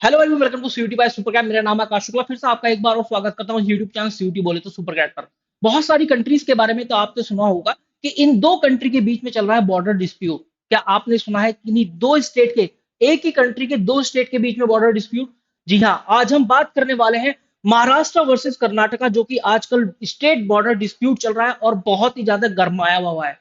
Hello everyone, welcome to CUET by super cat. मेरा नाम है आकाश शुक्ला। फिर से आपका एक बार और स्वागत करता हूँ यूट्यूब चैनल सीयूटी बोले तो सुपर कैट पर। बहुत सारी कंट्रीज के बारे में तो आपने सुना होगा कि इन दो कंट्री के बीच में चल रहा है बॉर्डर डिस्प्यूट। क्या आपने सुना है कि इन्हीं दो स्टेट के, एक ही कंट्री के दो स्टेट के बीच में बॉर्डर डिस्प्यूट? जी हाँ, आज हम बात करने वाले हैं महाराष्ट्र वर्सेस कर्नाटका, जो कि आजकल स्टेट बॉर्डर डिस्प्यूट चल रहा है और बहुत ही ज्यादा गरमाया हुआ है।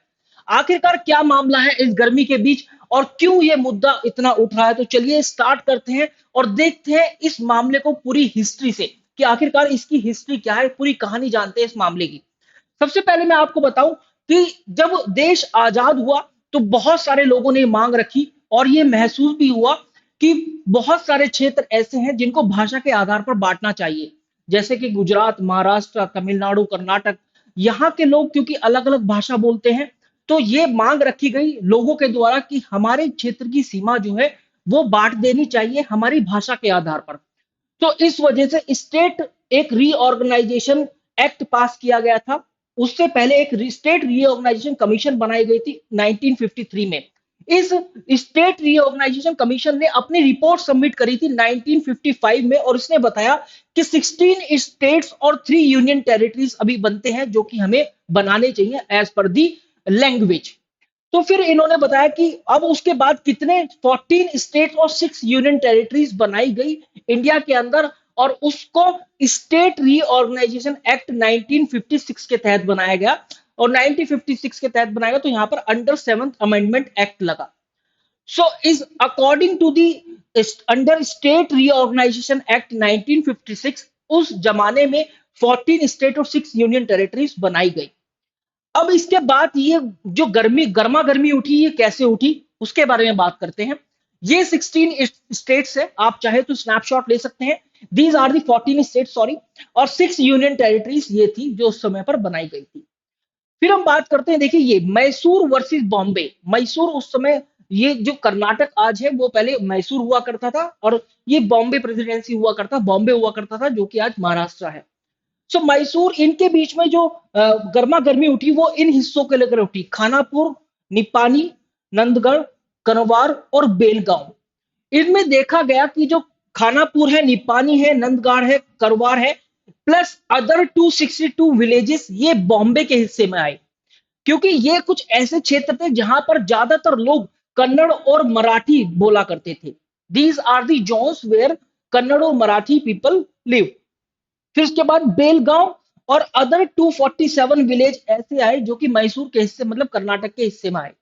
आखिरकार क्या मामला है इस गर्मी के बीच और क्यों ये मुद्दा इतना उठ रहा है? तो चलिए स्टार्ट करते हैं और देखते हैं इस मामले को पूरी हिस्ट्री से कि आखिरकार इसकी हिस्ट्री क्या है, पूरी कहानी जानते हैं इस मामले की। सबसे पहले मैं आपको बताऊं कि जब देश आजाद हुआ तो बहुत सारे लोगों ने मांग रखी और ये महसूस भी हुआ कि बहुत सारे क्षेत्र ऐसे हैं जिनको भाषा के आधार पर बांटना चाहिए, जैसे कि गुजरात, महाराष्ट्र, तमिलनाडु, कर्नाटक। यहाँ के लोग क्योंकि अलग अलग भाषा बोलते हैं, तो ये मांग रखी गई लोगों के द्वारा कि हमारे क्षेत्र की सीमा जो है वो बांट देनी चाहिए हमारी भाषा के आधार पर। तो इस वजह से स्टेट एक रीऑर्गेनाइजेशन एक्ट पास किया गया था। उससे पहले एक स्टेट रीऑर्गेनाइजेशन कमीशन बनाई गई थी 1953 में। इस स्टेट रीऑर्गेनाइजेशन कमीशन ने अपनी रिपोर्ट सबमिट करी थी 1955 में और उसने बताया कि 16 स्टेट्स और 3 यूनियन टेरिटरीज अभी बनते हैं जो कि हमें बनाने चाहिए एज पर दी लैंग्वेज। तो फिर इन्होंने बताया कि अब उसके बाद कितने 14 स्टेट और 6 यूनियन टेरिटरीज बनाई गई इंडिया के अंदर, और उसको स्टेट रीऑर्गेनाइजेशन एक्ट 1956 के तहत बनाया गया। और 1956 के तहत बनाया गया तो यहां पर अंडर सेवंथ अमेंडमेंट एक्ट लगा। So is according to the under state reorganisation act 1956, उस जमाने में 14 स्टेट और 6 यूनियन टेरिटरीज बनाई गई। अब इसके बाद ये जो गर्मा गर्मी उठी, ये कैसे उठी उसके बारे में बात करते हैं। ये 16 स्टेट्स है, आप चाहे तो स्नैपशॉट ले सकते हैं। These are the 14 state, sorry, और 6 यूनियन टेरिटरीज ये थी जो उस समय पर बनाई गई थी। फिर हम बात करते हैं, देखिए ये मैसूर वर्सेस बॉम्बे। मैसूर उस समय, ये जो कर्नाटक आज है वो पहले मैसूर हुआ करता था, और ये बॉम्बे प्रेसिडेंसी हुआ करता, बॉम्बे हुआ करता था, जो कि आज महाराष्ट्र है। सो मैसूर, इनके बीच में जो गर्मा गर्मी उठी वो इन हिस्सों के लेकर उठी: खानापुर, निपानी, नंदगढ़, कनवार और बेलगांव। इनमें देखा गया कि जो खानापुर है, निपानी है, नंदगाड़ है, करवार है, प्लस अदर 262 विलेजेस, ये बॉम्बे के हिस्से में आए। क्योंकि ये कुछ ऐसे क्षेत्र थे जहां पर ज्यादातर लोग कन्नड़ और मराठी बोला करते थे। These are the zones where Kannada और मराठी पीपल लिव। फिर उसके बाद बेलगांव और अदर 247 विलेज ऐसे आए जो कि मैसूर के हिस्से, मतलब कर्नाटक के हिस्से में आए।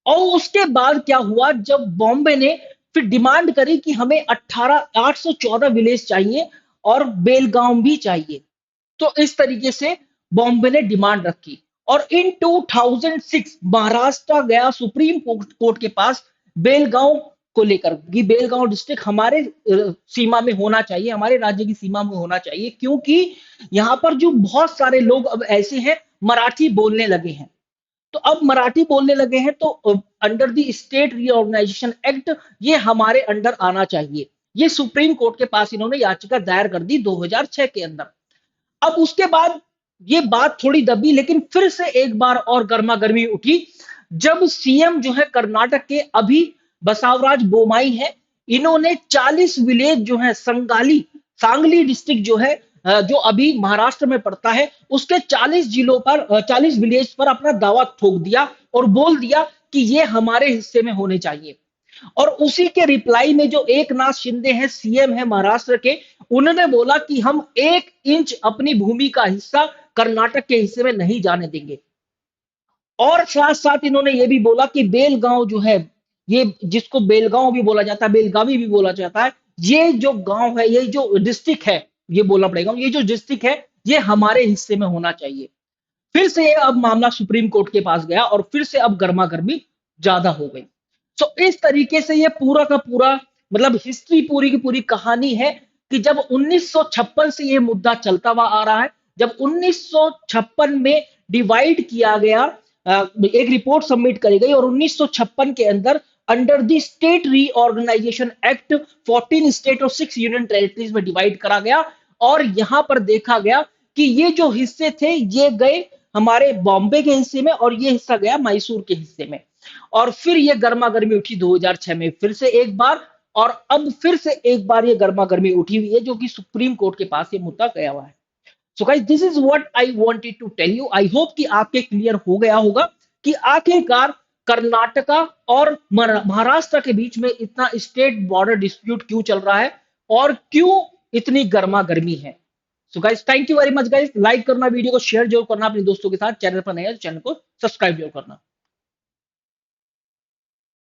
और उसके बाद क्या हुआ, जब बॉम्बे ने फिर डिमांड करी कि हमें 814 विलेज चाहिए और बेलगांव भी चाहिए। तो इस तरीके से बॉम्बे ने डिमांड रखी। और इन 2006 महाराष्ट्र गया सुप्रीम कोर्ट के पास बेलगांव को लेकर कि बेलगांव डिस्ट्रिक्ट हमारे सीमा में होना चाहिए, हमारे राज्य की सीमा में होना चाहिए, क्योंकि यहां पर जो बहुत सारे लोग अब ऐसे हैं मराठी बोलने लगे हैं। तो अब मराठी बोलने लगे हैं तो under the state reorganisation act ये हमारे अंडर आना चाहिए। ये सुप्रीम कोर्ट के पास इन्होंने याचिका दायर कर दी 2006 के अंदर। अब उसके बाद ये बात थोड़ी दबी, लेकिन फिर से एक बार और गर्मा गर्मी उठी जब सीएम जो है कर्नाटक के अभी बसवराज बोमाई है, इन्होंने 40 विलेज जो है संगाली, सांगली डिस्ट्रिक्ट जो है, जो अभी महाराष्ट्र में पड़ता है, उसके 40 जिलों पर, 40 विलेज पर अपना दावा ठोक दिया और बोल दिया कि ये हमारे हिस्से में होने चाहिए। और उसी के रिप्लाई में जो एक नाथ शिंदे हैं, सीएम है महाराष्ट्र के, उन्होंने बोला कि हम 1 इंच अपनी भूमि का हिस्सा कर्नाटक के हिस्से में नहीं जाने देंगे। और साथ साथ इन्होंने ये भी बोला कि बेलगांव जो है, ये जिसको बेलगांव भी बोला जाता है, बेलगावी भी बोला जाता है, ये जो गांव है, ये जो डिस्ट्रिक्ट है, ये बोलना पड़ेगा, ये जो डिस्ट्रिक्ट है ये हमारे हिस्से में होना चाहिए। फिर से ये अब मामला सुप्रीम कोर्ट के पास गया और फिर से अब गर्मा गर्मी ज्यादा हो गई। तो इस तरीके से ये पूरा का पूरा, मतलब हिस्ट्री पूरी की पूरी कहानी है कि जब 1956 से ये मुद्दा चलता हुआ आ रहा है। जब 1956 में डिवाइड किया गया, एक रिपोर्ट सबमिट करी गई और 1956 के अंदर under the state reorganisation act 14 state और 6 यूनियन टेरिटरीज में डिवाइड करा गया। और यहां पर देखा गया कि ये जो हिस्से थे ये गए हमारे बॉम्बे के हिस्से में और ये हिस्सा गया मैसूर के हिस्से में। और फिर ये गर्मा गर्मी उठी 2006 में फिर से एक बार, और अब फिर से एक बार ये गर्मा गर्मी उठी हुई है, जो कि सुप्रीम कोर्ट के पास ये मुद्दा गया हुआ है। So guys, this is what I wanted to tell you. I hope कि आपके क्लियर हो गया होगा कि आखिरकार कर्नाटका और महाराष्ट्र के बीच में इतना स्टेट बॉर्डर डिस्प्यूट क्यों चल रहा है और क्यों इतनी गर्मा गर्मी है। So guys, thank you very much guys. Like करना, वीडियो को शेयर जरूर करना अपने दोस्तों के साथ। चैनल पर नए हैं तो चैनल को सब्सक्राइब जरूर करना।